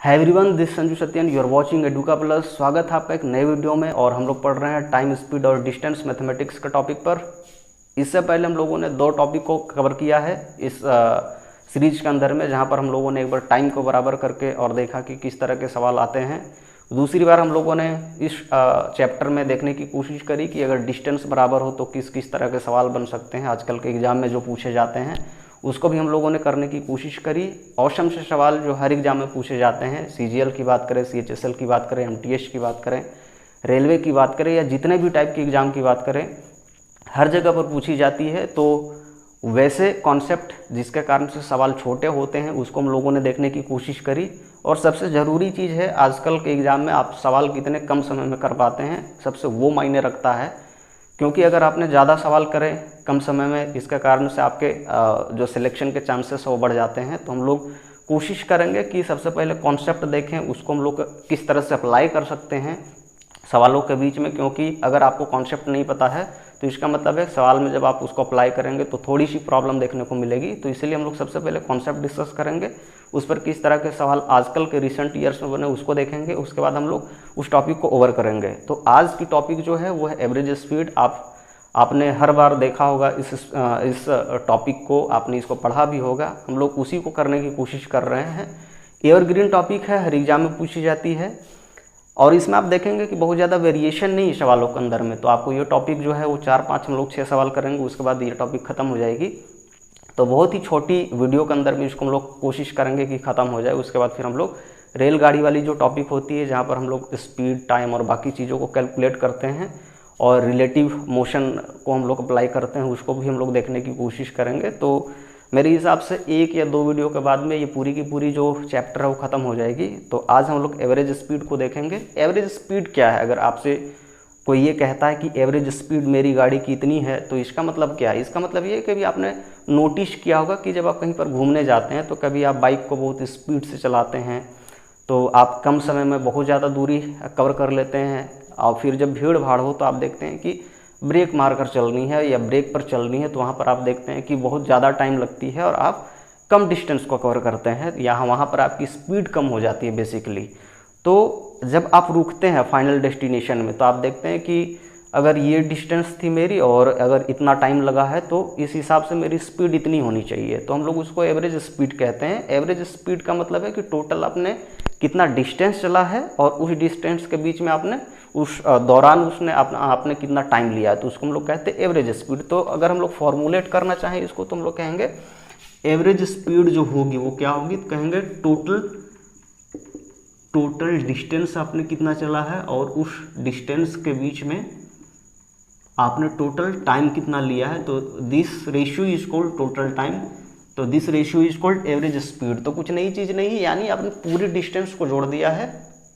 Hi everyone, this Sanju Satyan, you are watching Eduka Plus. स्वागत है आपका एक नए वीडियो में। और हम लोग पढ़ रहे हैं टाइम, स्पीड और डिस्टेंस मैथमेटिक्स के टॉपिक पर। इससे पहले हम लोगों ने दो टॉपिक को कवर किया है इस सीरीज के अंदर में, जहां पर हम लोगों ने एक बार टाइम को बराबर करके और देखा कि किस तरह के सवाल आते हैं। दूसरी बार हम लोगों ने इस चैप्टर में देखने की कोशिश करी कि अगर डिस्टेंस बराबर हो तो किस किस तरह के सवाल बन सकते हैं आजकल के एग्जाम में जो पूछे जाते हैं, उसको भी हम लोगों ने करने की कोशिश करी। औसम से सवाल जो हर एग्जाम में पूछे जाते हैं, सीजीएल की बात करें, सीएचएसएल की बात करें, एमटीएस की बात करें, रेलवे की बात करें, या जितने भी टाइप के एग्ज़ाम की बात करें, हर जगह पर पूछी जाती है। तो वैसे कॉन्सेप्ट जिसके कारण से सवाल छोटे होते हैं उसको हम लोगों ने देखने की कोशिश करी। और सबसे ज़रूरी चीज़ है, आजकल के एग्ज़ाम में आप सवाल कितने कम समय में कर पाते हैं, सबसे वो मायने रखता है। क्योंकि अगर आपने ज़्यादा सवाल करें कम समय में, इसके कारण से आपके जो सिलेक्शन के चांसेस है वो बढ़ जाते हैं। तो हम लोग कोशिश करेंगे कि सबसे पहले कॉन्सेप्ट देखें, उसको हम लोग किस तरह से अप्लाई कर सकते हैं सवालों के बीच में। क्योंकि अगर आपको कॉन्सेप्ट नहीं पता है तो इसका मतलब है सवाल में जब आप उसको अप्लाई करेंगे तो थोड़ी सी प्रॉब्लम देखने को मिलेगी। तो इसलिए हम लोग सबसे पहले कॉन्सेप्ट डिस्कस करेंगे, उस पर किस तरह के सवाल आजकल के रिसेंट ईयर्स में बने उसको देखेंगे। उसके बाद हम लोग उस टॉपिक को ओवर करेंगे। तो आज की टॉपिक जो है वो है एवरेज स्पीड। आपने हर बार देखा होगा इस टॉपिक को, आपने इसको पढ़ा भी होगा। हम लोग उसी को करने की कोशिश कर रहे हैं। एवरग्रीन टॉपिक है, हर एग्जाम में पूछी जाती है। और इसमें आप देखेंगे कि बहुत ज़्यादा वेरिएशन नहीं है सवालों के अंदर में। तो आपको ये टॉपिक जो है वो 4-5 हम लोग 6 सवाल करेंगे, उसके बाद ये टॉपिक ख़त्म हो जाएगी। तो बहुत ही छोटी वीडियो के अंदर में इसको हम लोग कोशिश करेंगे कि ख़त्म हो जाए। उसके बाद फिर हम लोग रेलगाड़ी वाली जो टॉपिक होती है, जहाँ पर हम लोग स्पीड, टाइम और बाकी चीज़ों को कैलकुलेट करते हैं और रिलेटिव मोशन को हम लोग अप्लाई करते हैं, उसको भी हम लोग देखने की कोशिश करेंगे। तो मेरे हिसाब से 1 या 2 वीडियो के बाद में ये पूरी की पूरी जो चैप्टर है वो ख़त्म हो जाएगी। तो आज हम लोग एवरेज स्पीड को देखेंगे। एवरेज स्पीड क्या है? अगर आपसे कोई ये कहता है कि एवरेज स्पीड मेरी गाड़ी की इतनी है, तो इसका मतलब क्या है? इसका मतलब ये है कि कभी आपने नोटिस किया होगा कि जब आप कहीं पर घूमने जाते हैं तो कभी आप बाइक को बहुत स्पीड से चलाते हैं, तो आप कम समय में बहुत ज़्यादा दूरी कवर कर लेते हैं। और फिर जब भीड़ भाड़ हो तो आप देखते हैं कि ब्रेक मारकर चलनी है या ब्रेक पर चलनी है, तो वहाँ पर आप देखते हैं कि बहुत ज़्यादा टाइम लगती है और आप कम डिस्टेंस को कवर करते हैं, या वहाँ पर आपकी स्पीड कम हो जाती है बेसिकली। तो जब आप रुकते हैं फाइनल डेस्टिनेशन में तो आप देखते हैं कि अगर ये डिस्टेंस थी मेरी और अगर इतना टाइम लगा है तो इस हिसाब से मेरी स्पीड इतनी होनी चाहिए। तो हम लोग उसको एवरेज स्पीड कहते हैं। एवरेज स्पीड का मतलब है कि टोटल आपने कितना डिस्टेंस चला है और उस डिस्टेंस के बीच में आपने उस दौरान आपने कितना टाइम लिया है, तो उसको हम लोग कहते हैं एवरेज स्पीड। तो अगर हम लोग फॉर्मुलेट करना चाहें इसको तो हम लोग कहेंगे एवरेज स्पीड जो होगी वो क्या होगी, तो कहेंगे टोटल डिस्टेंस आपने कितना चला है और उस डिस्टेंस के बीच में आपने टोटल टाइम कितना लिया है। तो this ratio is called total time. तो this ratio is called average speed. तो कुछ नई चीज़ नहीं है, यानी आपने पूरी डिस्टेंस को जोड़ दिया है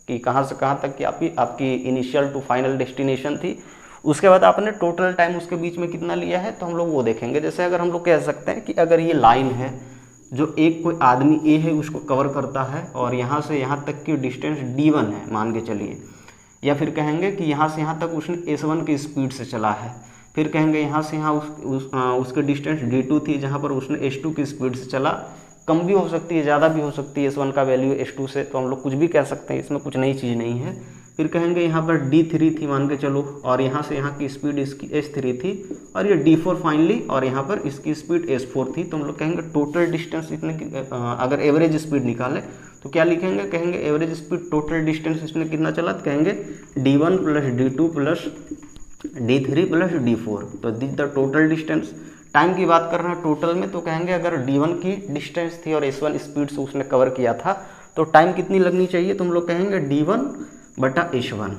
कि कहाँ से कहाँ तक की आपकी इनिशियल टू फाइनल डेस्टिनेशन थी। उसके बाद आपने टोटल टाइम उसके बीच में कितना लिया है, तो हम लोग वो देखेंगे। जैसे अगर हम लोग कह सकते हैं कि अगर ये लाइन है जो एक कोई आदमी ए है उसको कवर करता है और यहाँ से यहाँ तक की डिस्टेंस d1 है मान के चलिए, या फिर कहेंगे कि यहाँ से यहाँ तक उसने s1 की स्पीड से चला है, फिर कहेंगे यहाँ से यहाँ उसके डिस्टेंस d2 थी जहाँ पर उसने s2 की स्पीड से चला। कम भी हो सकती है, ज़्यादा भी हो सकती है s1 का वैल्यू s2 से, तो हम लोग कुछ भी कह सकते हैं, इसमें कुछ नई चीज़ नहीं है। फिर कहेंगे यहाँ पर d3 थी मान के चलो, और यहाँ से यहाँ की स्पीड इसकी s3 थी, और ये d4 फाइनली, और यहाँ पर इसकी स्पीड s4 थी। तो हम लोग कहेंगे टोटल डिस्टेंस इतने की, अगर एवरेज स्पीड निकाले तो क्या लिखेंगे, कहेंगे एवरेज स्पीड टोटल डिस्टेंस इसने कितना चला, तो कहेंगे d1 + d2 + d3 + d4। तो this the total distance. Time की बात कर रहे हैं टोटल में, तो कहेंगे अगर d1 की डिस्टेंस थी और s1 स्पीड से उसने कवर किया था तो टाइम कितनी लगनी चाहिए, तो हम लोग कहेंगे d1/s1।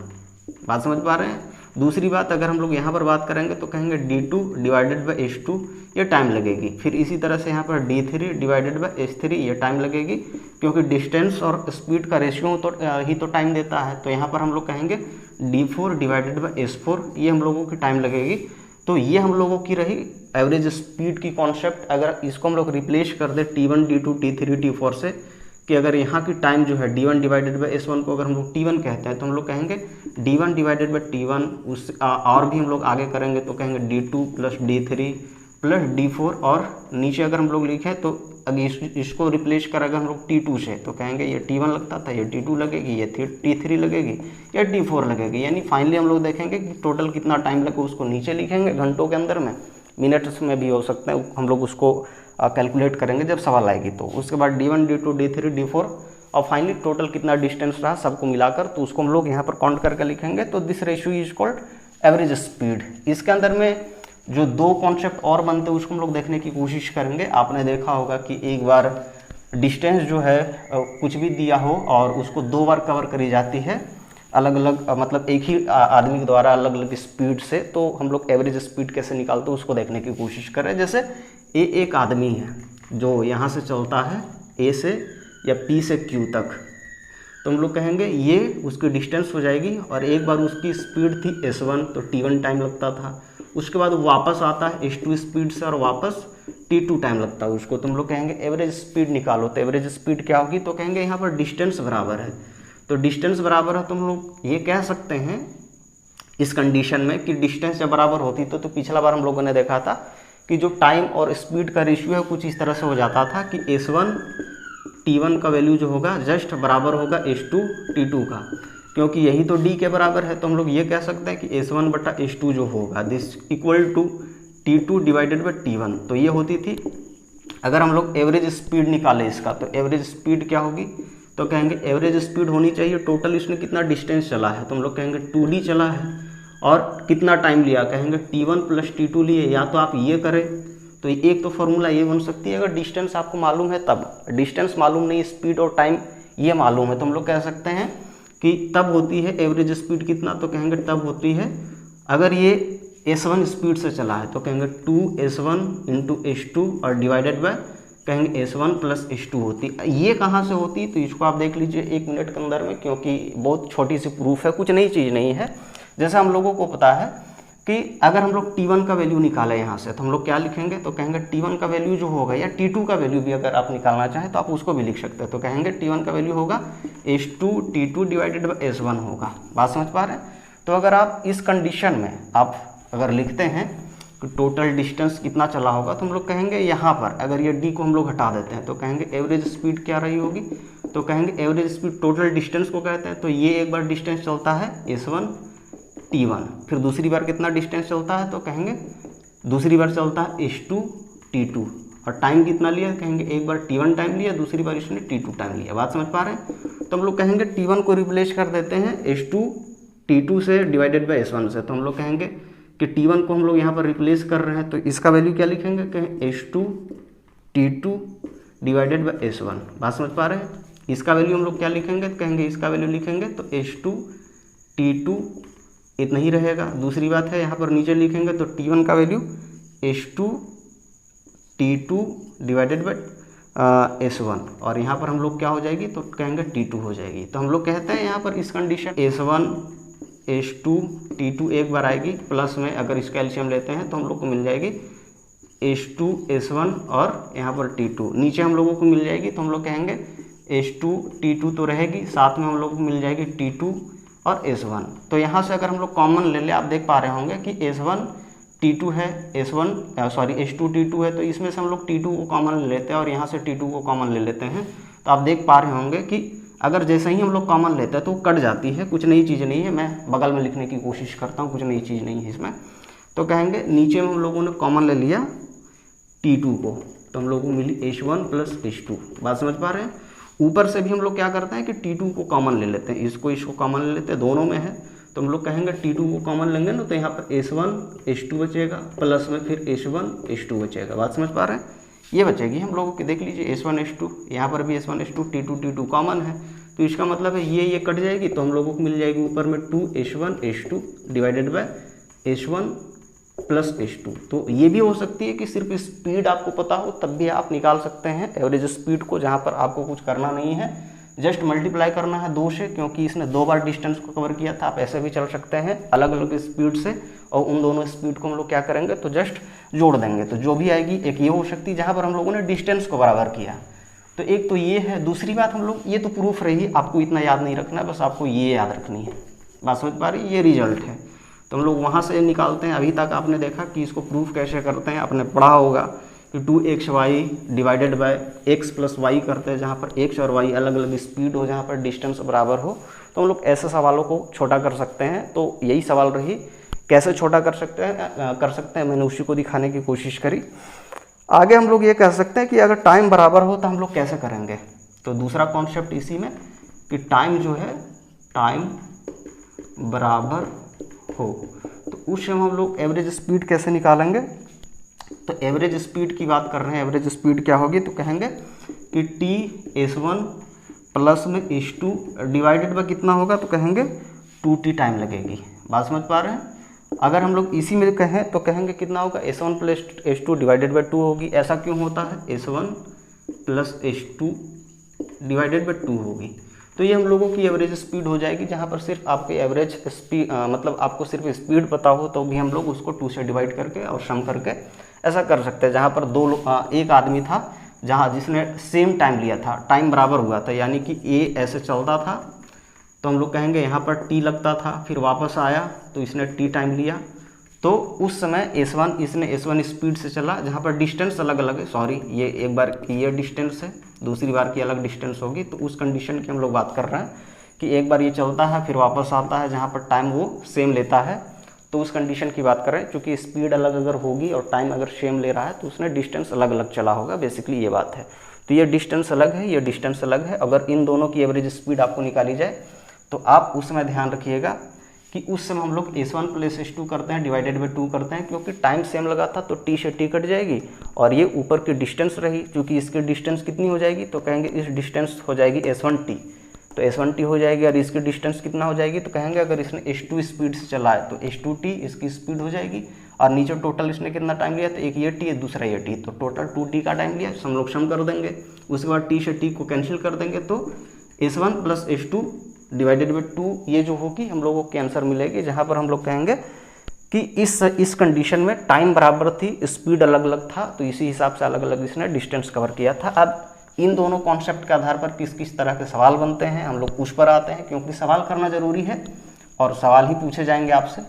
बात समझ पा रहे हैं? दूसरी बात अगर हम लोग यहाँ पर बात करेंगे तो कहेंगे d2/s2, ये टाइम लगेगी। फिर इसी तरह से यहाँ पर d3/s3, ये टाइम लगेगी, क्योंकि डिस्टेंस और स्पीड का रेशियो ही तो टाइम देता है। तो यहाँ पर हम लोग कहेंगे d4/s4, ये हम लोगों की टाइम लगेगी। तो ये हम लोगों की रही एवरेज स्पीड की कॉन्सेप्ट। अगर इसको हम लोग रिप्लेस कर दे t1, t2, t3, t4 से, कि अगर यहाँ की टाइम जो है d1/s1 को अगर हम लोग t1 कहते हैं तो हम लोग कहेंगे d1/t1। उस और भी हम लोग आगे करेंगे तो कहेंगे d2 + d3 प्लस D4 और नीचे अगर हम लोग लिखें तो अगर इसको रिप्लेस करेंगे हम लोग T2 से तो कहेंगे ये T1 लगता था, ये T2 लगेगी, ये T3 लगेगी, या D4 लगेगी। यानी फाइनली हम लोग देखेंगे कि टोटल कितना टाइम लगे उसको नीचे लिखेंगे घंटों के अंदर में, मिनट्स में भी हो सकता है, हम लोग उसको कैलकुलेट करेंगे जब सवाल आएगी तो। उसके बाद D1 D2 D3 D4 और फाइनली टोटल कितना डिस्टेंस रहा सबको मिलाकर, तो उसको हम लोग यहाँ पर काउंट करके लिखेंगे। तो this ratio is called average speed. इसके अंदर में जो दो कॉन्सेप्ट और बनते हैं उसको हम लोग देखने की कोशिश करेंगे। आपने देखा होगा कि एक बार डिस्टेंस जो है कुछ भी दिया हो और उसको दो बार कवर करी जाती है अलग अलग, मतलब एक ही आदमी के द्वारा अलग अलग स्पीड से, तो हम लोग एवरेज स्पीड कैसे निकालते हैं उसको देखने की कोशिश करें। जैसे एक आदमी है जो यहाँ से चलता है ए से या P से Q तक, तो हम लोग कहेंगे ये उसकी डिस्टेंस हो जाएगी। और एक बार उसकी स्पीड थी S1 तो T1 टाइम लगता था, उसके बाद वापस आता है S2 स्पीड से और वापस T2 टाइम लगता है उसको, तो हम लोग कहेंगे एवरेज स्पीड निकालो। तो एवरेज स्पीड क्या होगी, तो कहेंगे यहाँ पर डिस्टेंस बराबर है, तो डिस्टेंस बराबर है तो हम लोग ये कह सकते हैं इस कंडीशन में कि डिस्टेंस जब बराबर होती तो पिछला बार हम लोगों ने देखा था कि जो टाइम और स्पीड का रेशियो है कुछ इस तरह से हो जाता था कि S1 T1 का वैल्यू जो होगा जस्ट बराबर होगा S2 T2 का, क्योंकि यही तो D के बराबर है। तो हम लोग ये कह सकते हैं कि S1 बटा S2 जो होगा this equal to T2 divided by T1। तो ये होती थी अगर हम लोग एवरेज स्पीड निकालें इसका, तो एवरेज स्पीड क्या होगी, तो कहेंगे एवरेज स्पीड होनी चाहिए टोटल इसने कितना डिस्टेंस चला है, तो हम लोग कहेंगे 2D चला है और कितना टाइम लिया, कहेंगे T1 प्लस T2 लिए। या तो आप ये करें तो एक तो फॉर्मूला ये बन सकती है, अगर डिस्टेंस आपको मालूम है तब, डिस्टेंस मालूम नहीं स्पीड और टाइम ये मालूम है तो हम लोग कह सकते हैं कि तब होती है एवरेज स्पीड कितना, तो कहेंगे तब होती है अगर ये S1 स्पीड से चला है तो कहेंगे 2S1 इंटू S2 और डिवाइडेड बाय कहेंगे S1 प्लस S2 होती। ये कहाँ से होती, तो इसको आप देख लीजिए 1 मिनट के अंदर में, क्योंकि बहुत छोटी सी प्रूफ है, कुछ नई चीज़ नहीं है। जैसे हम लोगों को पता है कि अगर हम लोग T1 का वैल्यू निकालें यहाँ से तो हम लोग क्या लिखेंगे, तो कहेंगे T1 का वैल्यू जो होगा या T2 का वैल्यू भी अगर आप निकालना चाहें तो आप उसको भी लिख सकते हैं। तो कहेंगे T1 का वैल्यू होगा S2 T2 divided by S1 होगा। बात समझ पा रहे हैं। तो अगर आप इस कंडीशन में आप अगर लिखते हैं कि टोटल डिस्टेंस कितना चला होगा, तो हम लोग कहेंगे यहाँ पर अगर ये D को हम लोग हटा देते हैं तो कहेंगे एवरेज स्पीड क्या रही होगी, तो कहेंगे एवरेज स्पीड टोटल डिस्टेंस को कहते हैं। तो ये एक बार डिस्टेंस चलता है S1 T1, फिर दूसरी बार कितना डिस्टेंस चलता है, तो कहेंगे दूसरी बार चलता है S2 T2 और टाइम कितना लिया, कहेंगे एक बार T1 टाइम लिया, दूसरी बार इसने T2 टाइम लिया। बात समझ पा रहे हैं। तो हम लोग कहेंगे T1 को रिप्लेस कर देते हैं S2 T2 से डिवाइडेड बाई S1 से, तो हम लोग कहेंगे कि T1 को हम लोग यहाँ पर रिप्लेस कर रहे हैं तो इसका वैल्यू क्या लिखेंगे, कहें S2 T2 divided by S1। बात समझ पा रहे हैं। इसका वैल्यू हम लोग क्या लिखेंगे, कहेंगे इसका वैल्यू लिखेंगे तो S2 T2 इतना ही रहेगा। दूसरी बात है यहाँ पर नीचे लिखेंगे तो T1 का value S2 T2 divided by S1 और यहाँ पर हम लोग क्या हो जाएगी, तो कहेंगे T2 हो जाएगी। तो हम लोग कहते हैं यहाँ पर इस कंडीशन S1 S2 T2 एक बार आएगी, प्लस में अगर इसका एलसीएम लेते हैं तो हम लोग को मिल जाएगी S2 S1 और यहाँ पर T2 नीचे हम लोगों को मिल जाएगी। तो हम लोग कहेंगे S2 T2 तो रहेगी, साथ में हम लोग को मिल जाएगी T2 और S1। तो यहाँ से अगर हम लोग कॉमन ले लें, आप देख पा रहे होंगे कि S1 T2 है, S2 T2 है, तो इसमें से हम लोग T2 को कॉमन ले लेते हैं और यहाँ से T2 को कॉमन ले लेते हैं। तो आप देख पा रहे होंगे कि अगर जैसे ही हम लोग कॉमन लेते हैं तो कट जाती है, कुछ नई चीज़ नहीं है। मैं बगल में लिखने की कोशिश करता हूँ, कुछ नई चीज़ नहीं है इसमें। तो कहेंगे नीचे में हम लोगों ने कॉमन ले लिया T2 को, तो हम लोगों को मिली S1 प्लस S2। बात समझ पा रहे हैं। ऊपर से भी हम लोग क्या करते हैं कि T2 को कॉमन ले लेते हैं, इसको कॉमन ले लेते हैं, दोनों में है। तो हम लोग कहेंगे T2 को कॉमन लेंगे ना, तो यहाँ पर S1 S2 बचेगा, प्लस में फिर S1 S2 बचेगा। बात समझ पा रहे हैं। ये बचेगी हम लोगों की, देख लीजिए S1 S2, यहाँ पर भी S1 S2 T2 कॉमन है, तो इसका मतलब है ये कट जाएगी, तो हम लोगों को मिल जाएगी ऊपर में 2S1 S2 divided by S1 plus S2। तो ये भी हो सकती है कि सिर्फ स्पीड आपको पता हो तब भी आप निकाल सकते हैं एवरेज स्पीड को, जहाँ पर आपको कुछ करना नहीं है, जस्ट मल्टीप्लाई करना है 2 से, क्योंकि इसने 2 बार डिस्टेंस को कवर किया था। आप ऐसे भी चल सकते हैं अलग अलग स्पीड से, और उन दोनों स्पीड को हम लोग क्या करेंगे, तो जस्ट जोड़ देंगे। तो जो भी आएगी, एक ये हो सकती है जहाँ पर हम लोगों ने डिस्टेंस को बराबर किया, तो एक तो ये है। दूसरी बात हम लोग, ये तो प्रूफ रही, आपको इतना याद नहीं रखना है, बस आपको ये याद रखनी है। बात समझ पा रही, ये रिजल्ट है। तो हम लोग वहाँ से निकालते हैं। अभी तक आपने देखा कि इसको प्रूफ कैसे करते हैं, आपने पढ़ा होगा कि 2xy divided by x plus y करते हैं, जहाँ पर x और y अलग अलग स्पीड हो, जहाँ पर डिस्टेंस बराबर हो। तो हम लोग ऐसे सवालों को छोटा कर सकते हैं। तो यही सवाल रही, कैसे छोटा कर सकते हैं मैंने उसी को दिखाने की कोशिश करी। आगे हम लोग ये कह सकते हैं कि अगर टाइम बराबर हो तो हम लोग कैसे करेंगे। तो दूसरा कॉन्सेप्ट इसी में कि टाइम जो है, टाइम बराबर हो तो उस समय हम लोग एवरेज स्पीड कैसे निकालेंगे। तो एवरेज स्पीड की बात कर रहे हैं, एवरेज स्पीड क्या होगी, तो कहेंगे कि t/s1 प्लस में s2 डिवाइडेड बाय कितना होगा, तो कहेंगे 2t टाइम लगेगी। बात समझ पा रहे हैं। अगर हम लोग इसी में कहें तो कहेंगे कितना होगा, s1 plus s2 divided by 2 होगी। ऐसा क्यों होता है, s1 plus s2 divided by 2 होगी। तो ये हम लोगों की एवरेज स्पीड हो जाएगी, जहाँ पर सिर्फ आपके एवरेज स्पीड मतलब आपको सिर्फ स्पीड पता हो तो भी हम लोग उसको 2 से डिवाइड करके और सम करके ऐसा कर सकते हैं। जहाँ पर एक आदमी था जिसने सेम टाइम लिया था, टाइम बराबर हुआ था, यानी कि ए ऐसे चलता था तो हम लोग कहेंगे यहाँ पर टी लगता था, फिर वापस आया तो इसने टी टाइम लिया। तो उस समय इसने S1 स्पीड से चला, जहाँ पर डिस्टेंस अलग अलग है। सॉरी, ये एक बार की ये डिस्टेंस है, दूसरी बार की अलग डिस्टेंस होगी। तो उस कंडीशन की हम लोग बात कर रहे हैं कि एक बार ये चलता है फिर वापस आता है, जहाँ पर टाइम वो सेम लेता है। तो उस कंडीशन की बात कर रहे हैं, क्योंकि स्पीड अलग अगर होगी और टाइम अगर सेम ले रहा है तो उसने डिस्टेंस अलग अलग चला होगा। बेसिकली ये बात है। तो ये डिस्टेंस अलग है, ये डिस्टेंस अलग है। अगर इन दोनों की एवरेज स्पीड आपको निकाली जाए तो आप उस समय ध्यान रखिएगा कि उस समय हम लोग s1 प्लस s2 करते हैं डिवाइडेड बाई 2 करते हैं, क्योंकि टाइम सेम लगा था तो t से t कट जाएगी और ये ऊपर की डिस्टेंस रही, क्योंकि इसकी डिस्टेंस कितनी हो जाएगी, तो कहेंगे इस डिस्टेंस हो जाएगी s1t, तो s1t हो जाएगी। और इसकी डिस्टेंस कितना हो जाएगी, तो कहेंगे अगर इसने s2 स्पीड से चला है तो s2t इसकी स्पीड हो जाएगी। और नीचे टोटल इसने कितना टाइम लिया, तो एक ये t है दूसरा ये t, तो टोटल 2t का टाइम लिया। हम लोग सम कर देंगे, उसके बाद t से t को कैंसिल कर देंगे तो s1 plus s2 divided by 2 ये जो होगी हम लोगों के आंसर मिलेगी। जहाँ पर हम लोग कहेंगे कि इस कंडीशन में टाइम बराबर थी, स्पीड अलग अलग था, तो इसी हिसाब से अलग अलग इसने डिस्टेंस कवर किया था। अब इन दोनों कॉन्सेप्ट के आधार पर किस किस तरह के सवाल बनते हैं हम लोग उस पर आते हैं, क्योंकि सवाल करना जरूरी है और सवाल ही पूछे जाएंगे आपसे।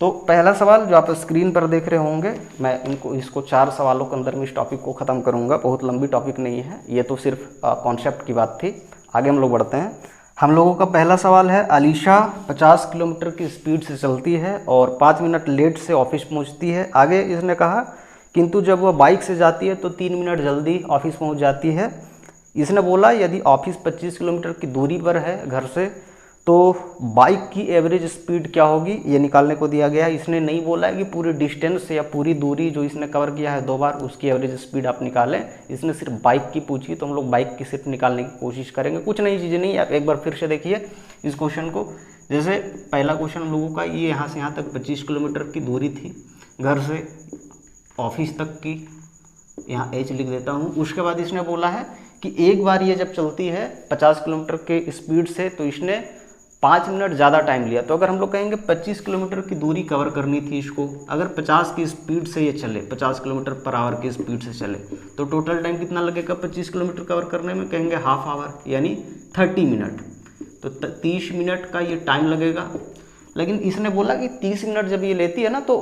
तो पहला सवाल जो आप स्क्रीन पर देख रहे होंगे, मैं इसको 4 सवालों के अंदर में इस टॉपिक को ख़त्म करूँगा। बहुत लंबी टॉपिक नहीं है, ये तो सिर्फ कॉन्सेप्ट की बात थी। आगे हम लोग बढ़ते हैं। हम लोगों का पहला सवाल है, अलीशा 50 किलोमीटर की स्पीड से चलती है और 5 मिनट लेट से ऑफिस पहुंचती है। आगे इसने कहा किंतु जब वह बाइक से जाती है तो 3 मिनट जल्दी ऑफिस पहुंच जाती है। इसने बोला यदि ऑफिस 25 किलोमीटर की दूरी पर है घर से तो बाइक की एवरेज स्पीड क्या होगी, ये निकालने को दिया गया है। इसने नहीं बोला है कि पूरी डिस्टेंस या पूरी दूरी जो इसने कवर किया है 2 बार उसकी एवरेज स्पीड आप निकालें। इसने सिर्फ बाइक की पूछी, तो हम लोग बाइक की सिर्फ निकालने की कोशिश करेंगे। कुछ नई चीज़ें नहीं, आप एक बार फिर से देखिए इस क्वेश्चन को। जैसे पहला क्वेश्चन हम लोगों का ये यहाँ से यहाँ तक 25 किलोमीटर की दूरी थी घर से ऑफिस तक की, यहाँ एच लिख देता हूँ। उसके बाद इसने बोला है कि एक बार ये जब चलती है 50 किलोमीटर के स्पीड से तो इसने 5 मिनट ज़्यादा टाइम लिया। तो अगर हम लोग कहेंगे 25 किलोमीटर की दूरी कवर करनी थी इसको, अगर 50 की स्पीड से ये चले, 50 किलोमीटर पर आवर की स्पीड से चले तो टोटल टाइम कितना लगेगा 25 किलोमीटर कवर करने में, कहेंगे हाफ आवर यानी 30 मिनट। तो 30 मिनट का ये टाइम लगेगा। लेकिन इसने बोला कि 30 मिनट जब ये लेती है ना तो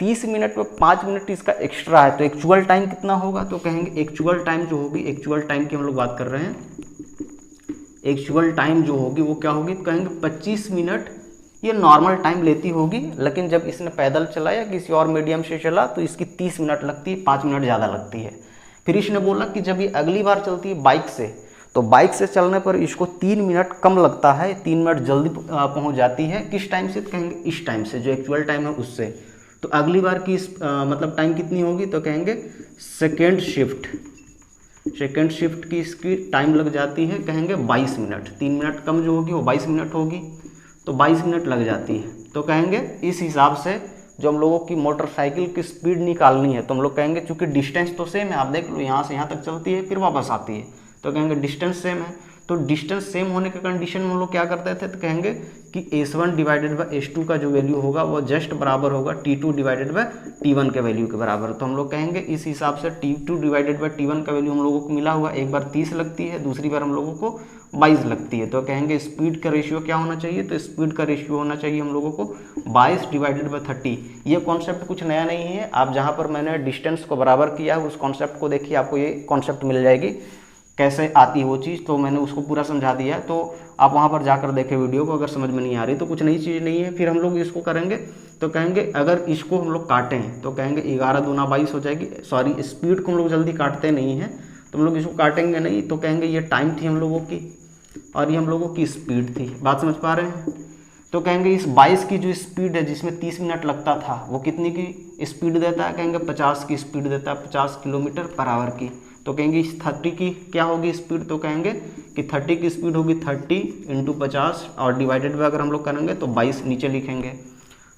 30 मिनट में 5 मिनट इसका एक्स्ट्रा है, तो एक्चुअल टाइम कितना होगा, तो कहेंगे एक्चुअल टाइम जो होगी, एक्चुअल टाइम की हम लोग बात कर रहे हैं, एक्चुअल टाइम जो होगी वो क्या होगी, तो कहेंगे 25 मिनट ये नॉर्मल टाइम लेती होगी। लेकिन जब इसने पैदल चला या किसी और मीडियम से चला तो इसकी 30 मिनट लगती है, 5 मिनट ज़्यादा लगती है। फिर इसने बोला कि जब ये अगली बार चलती है बाइक से तो बाइक से चलने पर इसको 3 मिनट कम लगता है, 3 मिनट जल्दी पहुंच जाती है। किस टाइम से, तो कहेंगे इस टाइम से, जो एक्चुअल टाइम है उससे। तो अगली बार की मतलब टाइम कितनी होगी, तो कहेंगे सेकेंड शिफ्ट की इसकी टाइम लग जाती है, कहेंगे 22 मिनट। 3 मिनट कम जो होगी वो 22 मिनट होगी, तो 22 मिनट लग जाती है। तो कहेंगे इस हिसाब से जो हम लोगों की मोटरसाइकिल की स्पीड निकालनी है तो हम लोग कहेंगे चूँकि डिस्टेंस तो सेम है, आप देख लो यहाँ से यहाँ तक चलती है फिर वापस आती है, तो कहेंगे डिस्टेंस सेम है तो डिस्टेंस सेम होने के कंडीशन में हम लोग क्या करते थे, तो कहेंगे कि S1 डिवाइडेड बाई S2 का जो वैल्यू होगा वो जस्ट बराबर होगा T2 डिवाइडेड बाई T1 के वैल्यू के बराबर। तो हम लोग कहेंगे इस हिसाब से T2 डिवाइडेड बाई T1 का वैल्यू हम लोगों को मिला हुआ, एक बार 30 लगती है, दूसरी बार हम लोगों को 22 लगती है। तो कहेंगे स्पीड का रेशियो क्या होना चाहिए, तो स्पीड का रेशियो होना चाहिए हम लोगों को 22 डिवाइडेड बाई 30। ये कॉन्सेप्ट कुछ नया नहीं है, आप जहाँ पर मैंने डिस्टेंस को बराबर किया है उस कॉन्सेप्ट को देखिए, आपको ये कॉन्सेप्ट मिल जाएगी कैसे आती है वो चीज़। तो मैंने उसको पूरा समझा दिया है, तो आप वहाँ पर जाकर देखें वीडियो को, अगर समझ में नहीं आ रही तो कुछ नई चीज़ नहीं है। फिर हम लोग इसको करेंगे तो कहेंगे अगर इसको हम लोग काटें तो कहेंगे 11 दूना 22 हो जाएगी। सॉरी, स्पीड को हम लोग जल्दी काटते नहीं हैं, तो हम लोग इसको काटेंगे नहीं, तो कहेंगे ये टाइम थी हम लोगों की और ये हम लोगों की स्पीड थी। बात समझ पा रहे हैं? तो कहेंगे इस 22 की जो स्पीड है जिसमें 30 मिनट लगता था वो कितनी की स्पीड देता है, कहेंगे 50 की स्पीड देता है, 50 किलोमीटर पर आवर की। तो कहेंगे इस 30 की क्या होगी स्पीड, तो कहेंगे कि 30 की स्पीड होगी 30 इंटू 50 और डिवाइडेड बाय अगर हम लोग करेंगे तो 22 नीचे लिखेंगे।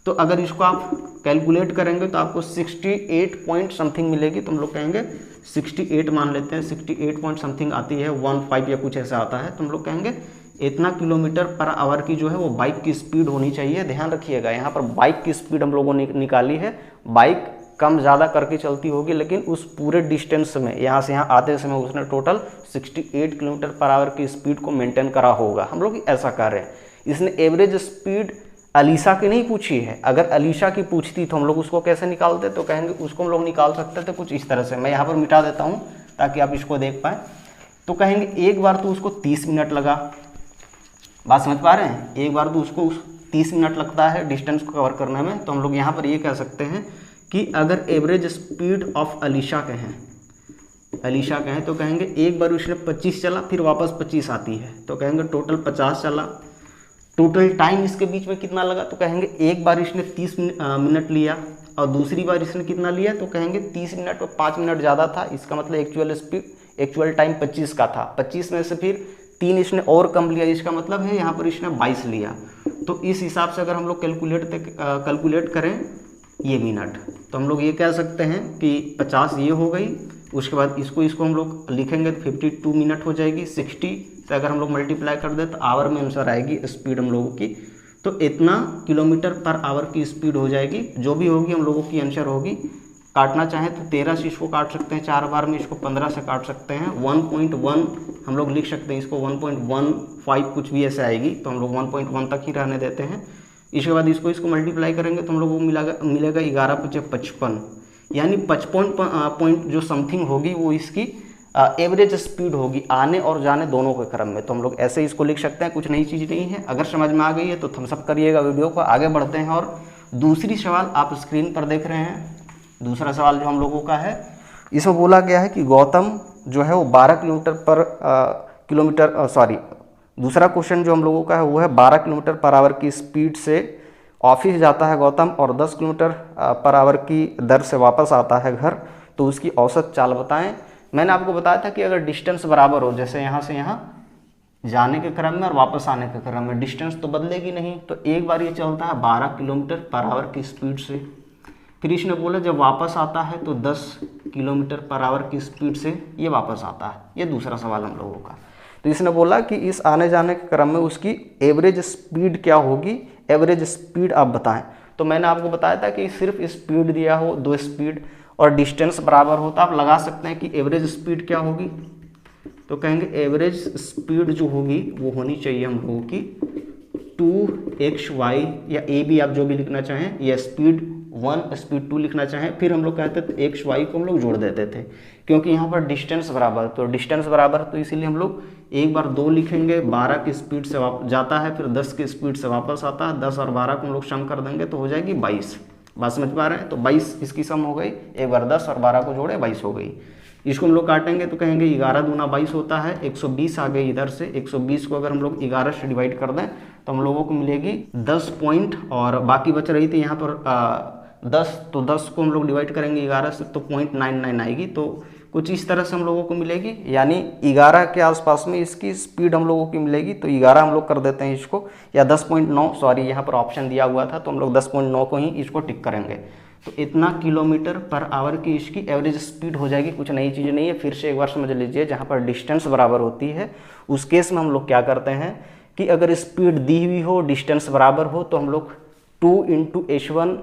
तो अगर इसको आप कैलकुलेट करेंगे तो आपको 68 पॉइंट समथिंग मिलेगी। तो हम लोग कहेंगे 68 मान लेते हैं, 68 पॉइंट समथिंग आती है, 15 या कुछ ऐसा आता है। तो हम लोग कहेंगे इतना किलोमीटर पर आवर की जो है वो बाइक की स्पीड होनी चाहिए। ध्यान रखिएगा, यहाँ पर बाइक की स्पीड हम लोगों ने निकाली है। बाइक कम ज़्यादा करके चलती होगी, लेकिन उस पूरे डिस्टेंस में यहाँ से यहाँ आते समय उसने टोटल 68 किलोमीटर पर आवर की स्पीड को मेंटेन करा होगा। हम लोग ऐसा कर रहे हैं। इसने एवरेज स्पीड अलीशा की नहीं पूछी है, अगर अलीशा की पूछती तो हम लोग उसको कैसे निकालते, तो कहेंगे उसको हम लोग निकाल सकते थे कुछ इस तरह से। मैं यहाँ पर मिटा देता हूँ ताकि आप इसको देख पाएँ। तो कहेंगे एक बार तो उसको 30 मिनट लगा, बात समझ पा रहे हैं, एक बार तो उसको 30 मिनट लगता है डिस्टेंस को कवर करने में। तो हम लोग यहाँ पर ये कह सकते हैं कि अगर एवरेज स्पीड ऑफ अलीशा कहें तो कहेंगे एक बार उसने 25 चला फिर वापस 25 आती है, तो कहेंगे टोटल 50 चला। टोटल टाइम इसके बीच में कितना लगा, तो कहेंगे एक बार इसने 30 मिनट लिया और दूसरी बार इसने कितना लिया, तो कहेंगे 30 मिनट और 5 मिनट ज़्यादा था। इसका मतलब एक्चुअल टाइम 25 का था। 25 में से फिर 3 इसने और कम लिया, इसका मतलब है यहाँ पर इसने 22 लिया। तो इस हिसाब से अगर हम लोग कैलकुलेट करें ये मिनट, तो हम लोग ये कह सकते हैं कि 50 ये हो गई। उसके बाद इसको हम लोग लिखेंगे तो 52 मिनट हो जाएगी। 60 से अगर हम लोग मल्टीप्लाई कर दें तो आवर में आंसर आएगी स्पीड हम लोगों की। तो इतना किलोमीटर पर आवर की स्पीड हो जाएगी, जो भी होगी हम लोगों की आंसर होगी। काटना चाहें तो 13 से इसको काट सकते हैं 4 बार में, इसको 15 से काट सकते हैं। 1.1 हम लोग लिख सकते हैं, इसको 1.15 कुछ भी ऐसे आएगी, तो हम लोग 1.1 तक ही रहने देते हैं। इसके बाद इसको मल्टीप्लाई करेंगे तो हम लोग को मिलेगा 11 × 55, यानी 55 पॉइंट जो समथिंग होगी वो इसकी एवरेज स्पीड होगी आने और जाने दोनों के क्रम में। तो हम लोग ऐसे इसको लिख सकते हैं, कुछ नई चीज़ नहीं है। अगर समझ में आ गई है तो थम्स अप करिएगा वीडियो को। आगे बढ़ते हैं और दूसरी सवाल आप स्क्रीन पर देख रहे हैं। दूसरा सवाल जो हम लोगों का है, इसमें बोला गया है कि गौतम जो है वो 12 दूसरा क्वेश्चन जो हम लोगों का है वो है 12 किलोमीटर पर आवर की स्पीड से ऑफिस जाता है गौतम और 10 किलोमीटर पर आवर की दर से वापस आता है घर, तो उसकी औसत चाल बताएं। मैंने आपको बताया था कि अगर डिस्टेंस बराबर हो, जैसे यहाँ से यहाँ जाने के क्रम में और वापस आने के क्रम में, डिस्टेंस तो बदलेगी नहीं। तो एक बार ये चलता है 12 किलोमीटर पर आवर की स्पीड से, फिर इसने बोला जब वापस आता है तो 10 किलोमीटर पर आवर की स्पीड से ये वापस आता है। ये दूसरा सवाल हम लोगों का। तो इसने बोला कि इस आने जाने के क्रम में उसकी एवरेज स्पीड क्या होगी, एवरेज स्पीड आप बताएं। तो मैंने आपको बताया था कि सिर्फ स्पीड दिया हो, 2 स्पीड और डिस्टेंस बराबर हो, तो आप लगा सकते हैं कि एवरेज स्पीड क्या होगी। तो कहेंगे एवरेज स्पीड जो होगी वो होनी चाहिए हम लोगों की 2xy या a भी आप जो भी लिखना चाहें, या स्पीड 1 स्पीड 2 लिखना चाहें। फिर हम लोग कहते थे xy को हम लोग जोड़ देते थे, क्योंकि यहाँ पर डिस्टेंस बराबर, तो डिस्टेंस बराबर तो इसीलिए हम लोग एक बार 2 लिखेंगे। 12 की स्पीड से जाता है, फिर 10 की स्पीड से वापस आता है। 10 और 12 को हम लोग सम कर देंगे तो हो जाएगी 22। बात समझ पा रहे हैं? तो 22 इसकी सम हो गई। एक बार 10 और 12 को जोड़े 22 हो गई। इसको हम लोग काटेंगे तो कहेंगे 11 दूना 22 होता है। 120 आ गई इधर से। 120 को अगर हम लोग 11 से डिवाइड कर दें तो हम लोगों को मिलेगी 10 पॉइंट, और बाकी बच रही थी यहाँ पर 10, तो 10 को हम लोग डिवाइड करेंगे 11 से तो 0.99 आएगी। तो कुछ इस तरह से हम लोगों को मिलेगी, यानी 11 के आसपास में इसकी स्पीड हम लोगों की मिलेगी। तो 11 हम लोग कर देते हैं इसको, या 10.9, सॉरी यहाँ पर ऑप्शन दिया हुआ था तो हम लोग 10.9 को ही इसको टिक करेंगे। तो इतना किलोमीटर पर आवर की इसकी एवरेज स्पीड हो जाएगी। कुछ नई चीज़ नहीं है, फिर से एक बार समझ लीजिए। जहाँ पर डिस्टेंस बराबर होती है उस केस में हम लोग क्या करते हैं कि अगर स्पीड दी हुई हो, डिस्टेंस बराबर हो, तो हम लोग 2 × H1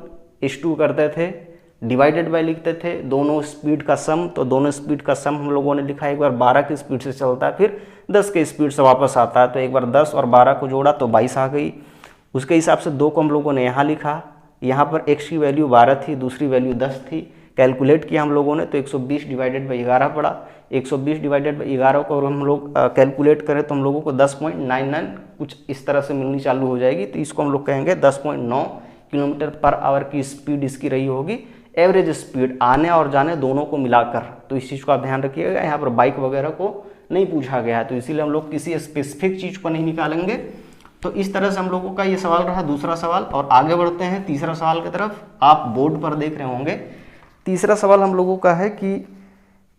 H2 करते थे, डिवाइडेड बाय लिखते थे दोनों स्पीड का सम। तो दोनों स्पीड का सम हम लोगों ने लिखा, एक बार 12 की स्पीड से चलता है, फिर 10 की स्पीड से वापस आता है। तो एक बार 10 और 12 को जोड़ा तो 22 आ गई। उसके हिसाब से 2 को हम लोगों ने यहाँ लिखा, यहाँ पर x की वैल्यू 12 थी, दूसरी वैल्यू 10 थी। कैलकुलेट किया हम लोगों ने तो 120 डिवाइडेड बाई 11 पड़ा। 120 डिवाइडेड बाई 11 को अगर हम लोग कैलकुलेट करें तो हम लोगों को 10.99 कुछ इस तरह से मिलनी चालू हो जाएगी। तो इसको हम लोग कहेंगे 10.9 किलोमीटर पर आवर की स्पीड इसकी रही होगी, एवरेज स्पीड आने और जाने दोनों को मिलाकर। तो इस चीज़ को आप ध्यान रखिएगा, यहाँ पर बाइक वगैरह को नहीं पूछा गया है, तो इसीलिए हम लोग किसी स्पेसिफिक चीज़ को नहीं निकालेंगे। तो इस तरह से हम लोगों का ये सवाल रहा, दूसरा सवाल। और आगे बढ़ते हैं तीसरा सवाल की तरफ। आप बोर्ड पर देख रहे होंगे, तीसरा सवाल हम लोगों का है कि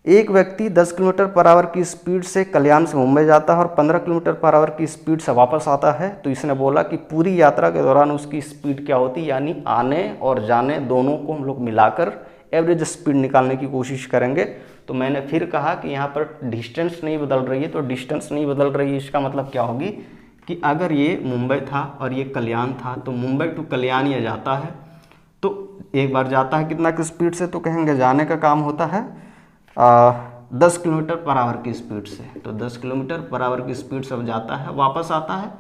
एक व्यक्ति 10 किलोमीटर पर आवर की स्पीड से कल्याण से मुंबई जाता है और 15 किलोमीटर पर आवर की स्पीड से वापस आता है। तो इसने बोला कि पूरी यात्रा के दौरान उसकी स्पीड क्या होती, यानी आने और जाने दोनों को हम लोग मिलाकर एवरेज स्पीड निकालने की कोशिश करेंगे। तो मैंने फिर कहा कि यहाँ पर डिस्टेंस नहीं बदल रही है, तो डिस्टेंस नहीं बदल रही है इसका मतलब क्या होगी कि अगर ये मुंबई था और ये कल्याण था, तो मुंबई टू कल्याण ये जाता है, तो एक बार जाता है कितना की स्पीड से, तो कहेंगे जाने का काम होता है 10 किलोमीटर पर आवर की स्पीड से। तो 10 किलोमीटर पर आवर की स्पीड से जाता है, वापस आता है,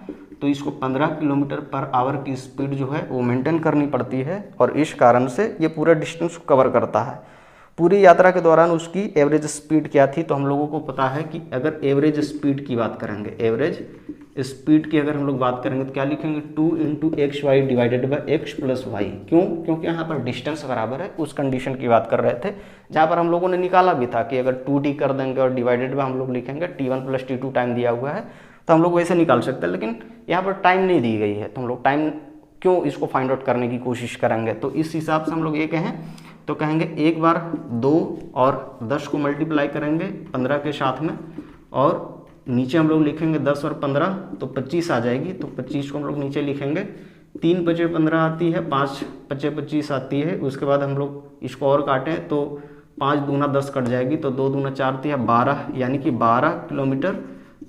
तो इसको 15 किलोमीटर पर आवर की स्पीड जो है वो मेंटेन करनी पड़ती है। और इस कारण से ये पूरा डिस्टेंस को कवर करता है। पूरी यात्रा के दौरान उसकी एवरेज स्पीड क्या थी, तो हम लोगों को पता है कि अगर एवरेज स्पीड की बात करेंगे, एवरेज स्पीड की अगर हम लोग बात करेंगे तो क्या लिखेंगे 2 × XY divided by x + y। क्यों? क्योंकि यहाँ पर डिस्टेंस बराबर है। उस कंडीशन की बात कर रहे थे जहाँ पर हम लोगों ने निकाला भी था कि अगर 2t कर देंगे और डिवाइडेड बाय हम लोग लिखेंगे t1 + t2 टाइम दिया हुआ है, तो हम लोग वैसे निकाल सकते हैं। लेकिन यहाँ पर टाइम नहीं दी गई है, तो हम लोग टाइम क्यों इसको फाइंड आउट करने की कोशिश करेंगे। तो इस हिसाब से हम लोग ये कहें तो कहेंगे एक बार 2 और 10 को मल्टीप्लाई करेंगे 15 के साथ में, और नीचे हम लोग लिखेंगे 10 और 15 तो 25 आ जाएगी। तो 25 को हम लोग नीचे लिखेंगे, 3 × 5 = 15 आती है, 5 × 5 = 25 आती है। उसके बाद हम लोग इसको और काटें तो 5 दूना 10 कट जाएगी, तो 2 दूना 4 आती है 12, यानी कि 12 किलोमीटर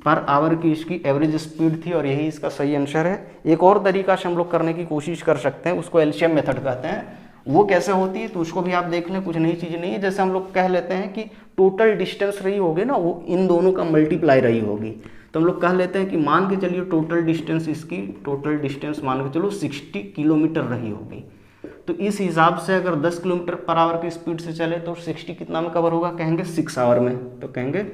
पर आवर की इसकी एवरेज स्पीड थी। और यही इसका सही आंसर है। एक और तरीका से हम लोग करने की कोशिश कर सकते हैं, उसको एलसीएम मेथड कहते हैं। वो कैसे होती है तो उसको भी आप देख लें, कुछ नई चीज़ नहीं है। जैसे हम लोग कह लेते हैं कि टोटल डिस्टेंस रही होगी ना, वो इन दोनों का मल्टीप्लाई रही होगी। तो हम लोग कह लेते हैं कि मान के चलिए टोटल डिस्टेंस इसकी, टोटल डिस्टेंस मान के चलो 60 किलोमीटर रही होगी। तो इस हिसाब से अगर 10 किलोमीटर पर आवर की स्पीड से चले तो 60 कितना में कवर होगा, कहेंगे 6 आवर में। तो कहेंगे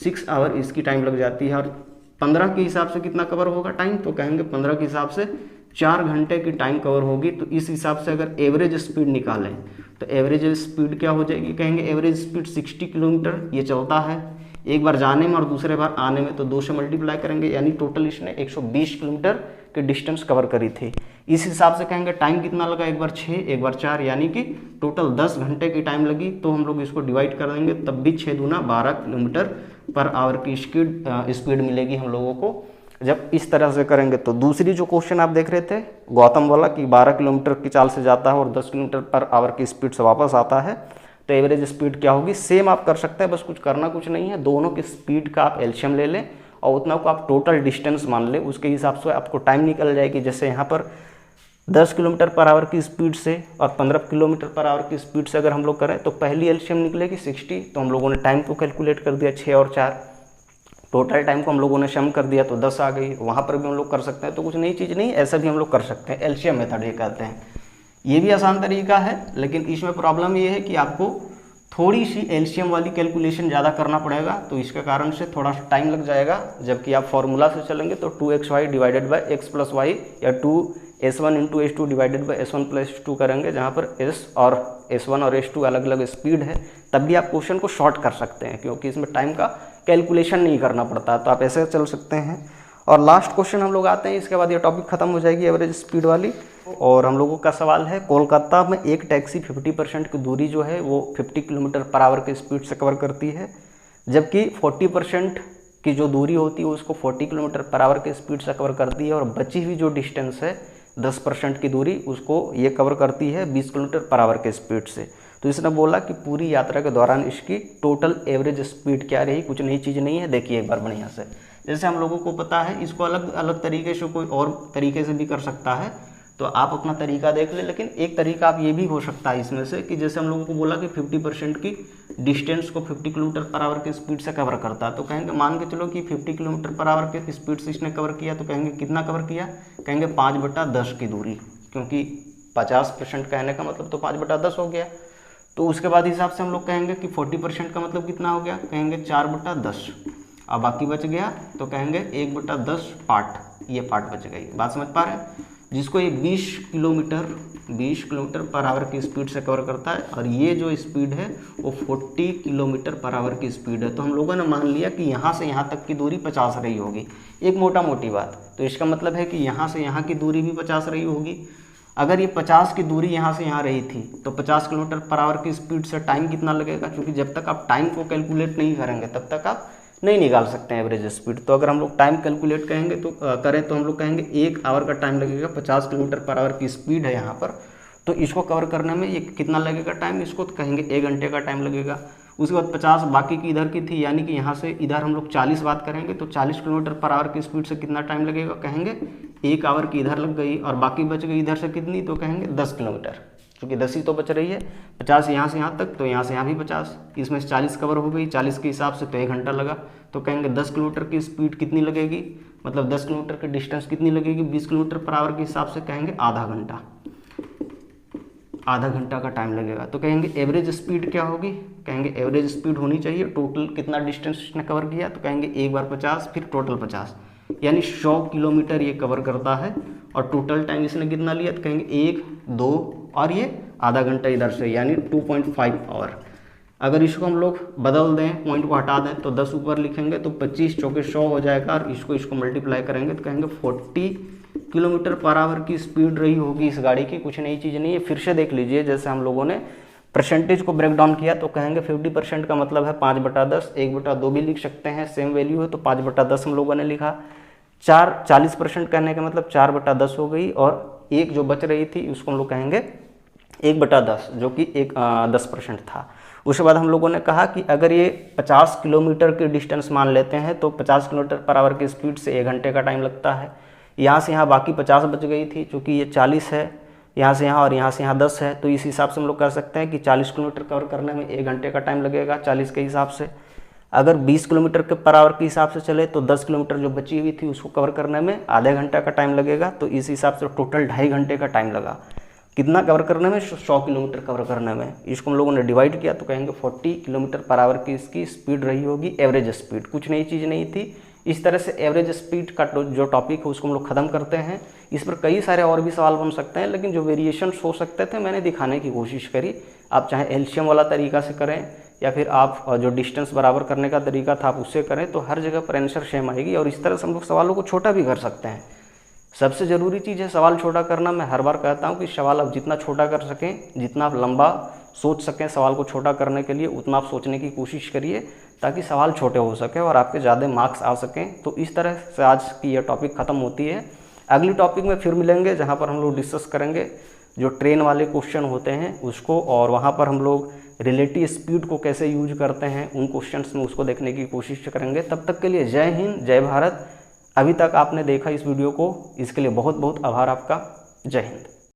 6 आवर इसकी टाइम लग जाती है। और 15 के हिसाब से कितना कवर होगा टाइम, तो कहेंगे 15 के हिसाब से 4 घंटे की टाइम कवर होगी। तो इस हिसाब से अगर एवरेज स्पीड निकालें तो एवरेज स्पीड क्या हो जाएगी, कहेंगे एवरेज स्पीड 60 किलोमीटर ये चलता है, एक बार जाने में और दूसरे बार आने में, तो 2 से मल्टीप्लाई करेंगे, यानी टोटल इसने 120 किलोमीटर की डिस्टेंस कवर करी थी। इस हिसाब से कहेंगे टाइम कितना लगा, एक बार 6 एक बार 4, यानी कि टोटल 10 घंटे की टाइम लगी। तो हम लोग इसको डिवाइड कर देंगे, तब भी 6 दूना 12 किलोमीटर पर आवर की स्पीड मिलेगी हम लोगों को। जब इस तरह से करेंगे तो दूसरी जो क्वेश्चन आप देख रहे थे गौतम वाला कि 12 किलोमीटर की चाल से जाता है और 10 किलोमीटर पर आवर की स्पीड से वापस आता है, तो एवरेज स्पीड क्या होगी, सेम आप कर सकते हैं। बस कुछ करना कुछ नहीं है, दोनों की स्पीड का आप एलसीएम ले लें और उतना को आप टोटल डिस्टेंस मान लें, उसके हिसाब से आपको टाइम निकल जाएगी। जैसे यहाँ पर 10 किलोमीटर पर आवर की स्पीड से और 15 किलोमीटर पर आवर की स्पीड से अगर हम लोग करें तो पहली एलसीएम निकलेगी 60। तो हम लोगों ने टाइम को कैलकुलेट कर दिया 6 और 4, टोटल टाइम को हम लोगों ने सम कर दिया तो 10 आ गई। वहाँ पर भी हम लोग कर सकते हैं, तो कुछ नई चीज़ नहीं, ऐसा भी हम लोग कर सकते हैं। एलसीएम मेथड ये कहते हैं। ये भी आसान तरीका है, लेकिन इसमें प्रॉब्लम ये है कि आपको थोड़ी सी एलसीएम वाली कैलकुलेशन ज़्यादा करना पड़ेगा, तो इसके कारण से थोड़ा सा टाइम लग जाएगा। जबकि आप फॉर्मूला से चलेंगे तो 2xy divided by x + y या 2s1 × s2 divided by s1 + s2 करेंगे, जहाँ पर s और s1 और s2 अलग अलग स्पीड है, तब भी आप क्वेश्चन को शॉर्ट कर सकते हैं, क्योंकि इसमें टाइम का कैलकुलेशन नहीं करना पड़ता। तो आप ऐसे चल सकते हैं। और लास्ट क्वेश्चन हम लोग आते हैं, इसके बाद ये टॉपिक खत्म हो जाएगी एवरेज स्पीड वाली। और हम लोगों का सवाल है, कोलकाता में एक टैक्सी 50% की दूरी जो है वो 50 किलोमीटर पर आवर की स्पीड से कवर करती है, जबकि 40% की जो दूरी होती है उसको 40 किलोमीटर पर आवर की स्पीड से कवर करती है, और बची हुई जो डिस्टेंस है 10% की दूरी उसको ये कवर करती है 20 किलोमीटर पर आवर के स्पीड से। तो इसने बोला कि पूरी यात्रा के दौरान इसकी टोटल एवरेज स्पीड क्या रही, कुछ नई चीज़ नहीं है। देखिए एक बार बढ़िया से, जैसे हम लोगों को पता है इसको अलग अलग तरीके से कोई और तरीके से भी कर सकता है, तो आप अपना तरीका देख ले। लेकिन एक तरीका आप ये भी हो सकता है इसमें से कि जैसे हम लोगों को बोला कि 50% की डिस्टेंस को 50 किलोमीटर पर आवर की स्पीड से कवर करता है, तो कहेंगे मान के चलो कि 50 किलोमीटर पर आवर के स्पीड से इसने कवर किया, तो कहेंगे कितना कवर किया, कहेंगे 5/10 की दूरी, क्योंकि 50% कहने का मतलब तो 5/10 हो गया। तो उसके बाद हिसाब से हम लोग कहेंगे कि 40% का मतलब कितना हो गया, कहेंगे 4/10, अब बाकी बच गया तो कहेंगे 1/10 पार्ट, ये पार्ट बच गई। बात समझ पा रहे हैं? जिसको ये 20 किलोमीटर पर आवर की स्पीड से कवर करता है, और ये जो स्पीड है वो 40 किलोमीटर पर आवर की स्पीड है। तो हम लोगों ने मान लिया कि यहाँ से यहाँ तक की दूरी 50 रही होगी, एक मोटा मोटी बात। तो इसका मतलब है कि यहाँ से यहाँ की दूरी भी 50 रही होगी। अगर ये 50 की दूरी यहाँ से यहाँ रही थी तो 50 किलोमीटर पर आवर की स्पीड से टाइम कितना लगेगा, क्योंकि जब तक आप टाइम को कैलकुलेट नहीं करेंगे तब तक आप नहीं निकाल सकते हैं एवरेज स्पीड। तो अगर हम लोग टाइम कैलकुलेट करेंगे तो करें तो हम लोग कहेंगे 1 आवर का टाइम लगेगा। 50 किलोमीटर पर आवर की स्पीड है यहाँ पर, तो इसको कवर करने में ये कितना लगेगा टाइम, इसको तो कहेंगे 1 घंटे का टाइम लगेगा। उसके बाद 50 बाकी की इधर की थी, यानी कि यहाँ से इधर हम लोग 40 बात करेंगे, तो 40 किलोमीटर पर आवर की स्पीड से कितना टाइम लगेगा, कहेंगे 1 आवर की इधर लग गई, और बाकी बच गई इधर से कितनी, तो कहेंगे 10 किलोमीटर, क्योंकि 10 ही तो बच रही है। 50 यहाँ से यहाँ तक, तो यहाँ से यहाँ भी 50, इसमें से 40 कवर हो गई, 40 के हिसाब से तो 1 घंटा लगा। तो कहेंगे 10 किलोमीटर की स्पीड कितनी लगेगी, मतलब 10 किलोमीटर की डिस्टेंस कितनी लगेगी 20 किलोमीटर पर आवर के हिसाब से, कहेंगे आधा घंटा का टाइम लगेगा। तो कहेंगे एवरेज स्पीड क्या होगी, कहेंगे एवरेज स्पीड होनी चाहिए टोटल कितना डिस्टेंस इसने कवर किया, तो कहेंगे 1 बार 50 फिर टोटल 50, यानी 100 किलोमीटर ये कवर करता है। और टोटल टाइम इसने कितना लिया, तो कहेंगे 1, 2 और ये आधा घंटा इधर से, यानी 2.5 आवर। अगर इसको हम लोग बदल दें, पॉइंट को हटा दें, तो 10 ऊपर लिखेंगे तो 25 चौके 100 हो जाएगा, और इसको मल्टीप्लाई करेंगे तो कहेंगे 40 किलोमीटर पर आवर की स्पीड रही होगी इस गाड़ी की। कुछ नई चीज़ नहीं है। फिर से देख लीजिए, जैसे हम लोगों ने परसेंटेज को ब्रेक डाउन किया, तो कहेंगे 50% का मतलब है 5/10, 1/2 भी लिख सकते हैं, सेम वैल्यू है तो 5/10 हम लोगों ने लिखा। 40% कहने का मतलब 4/10 हो गई, और एक जो बच रही थी उसको हम लोग कहेंगे 1/10, जो कि 10% था। उसके बाद हम लोगों ने कहा कि अगर ये 50 किलोमीटर की डिस्टेंस मान लेते हैं, तो 50 किलोमीटर पर आवर की स्पीड से 1 घंटे का टाइम लगता है। यहाँ से यहाँ बाकी 50 बच गई थी, चूँकि ये 40 है, यहाँ से यहाँ और यहाँ से यहाँ 10 है, तो इस हिसाब से हम लोग कर सकते हैं कि 40 किलोमीटर कवर करने में 1 घंटे का टाइम लगेगा 40 के हिसाब से। अगर 20 किलोमीटर के पर आवर के हिसाब से चले तो 10 किलोमीटर जो बची हुई थी उसको कवर करने में आधे घंटा का टाइम लगेगा। तो इस हिसाब से टोटल 2.5 घंटे का टाइम लगा। कितना कवर करने में, 100 किलोमीटर कवर करने में। इसको हम लोगों ने डिवाइड किया तो कहेंगे 40 किलोमीटर पर आवर की इसकी स्पीड रही होगी, एवरेज स्पीड। कुछ नई चीज़ नहीं थी। इस तरह से एवरेज स्पीड का जो टॉपिक है उसको हम लोग ख़त्म करते हैं। इस पर कई सारे और भी सवाल बन सकते हैं, लेकिन जो वेरिएशंस हो सकते थे मैंने दिखाने की कोशिश करी। आप चाहे एलसीएम वाला तरीका से करें या फिर आप जो डिस्टेंस बराबर करने का तरीका था आप उससे करें, तो हर जगह पर आंसर सेम आएगी। और इस तरह से हम लोग सवालों को छोटा भी कर सकते हैं। सबसे ज़रूरी चीज़ है सवाल छोटा करना। मैं हर बार कहता हूँ कि सवाल आप जितना छोटा कर सकें, जितना आप लंबा सोच सकें सवाल को छोटा करने के लिए, उतना आप सोचने की कोशिश करिए ताकि सवाल छोटे हो सके और आपके ज़्यादा मार्क्स आ सकें। तो इस तरह से आज की यह टॉपिक ख़त्म होती है। अगली टॉपिक में फिर मिलेंगे जहाँ पर हम लोग डिस्कस करेंगे जो ट्रेन वाले क्वेश्चन होते हैं उसको, और वहाँ पर हम लोग रिलेटिव स्पीड को कैसे यूज करते हैं उन क्वेश्चंस में उसको देखने की कोशिश करेंगे। तब तक के लिए जय हिंद, जय भारत। अभी तक आपने देखा इस वीडियो को, इसके लिए बहुत बहुत आभार आपका। जय हिंद।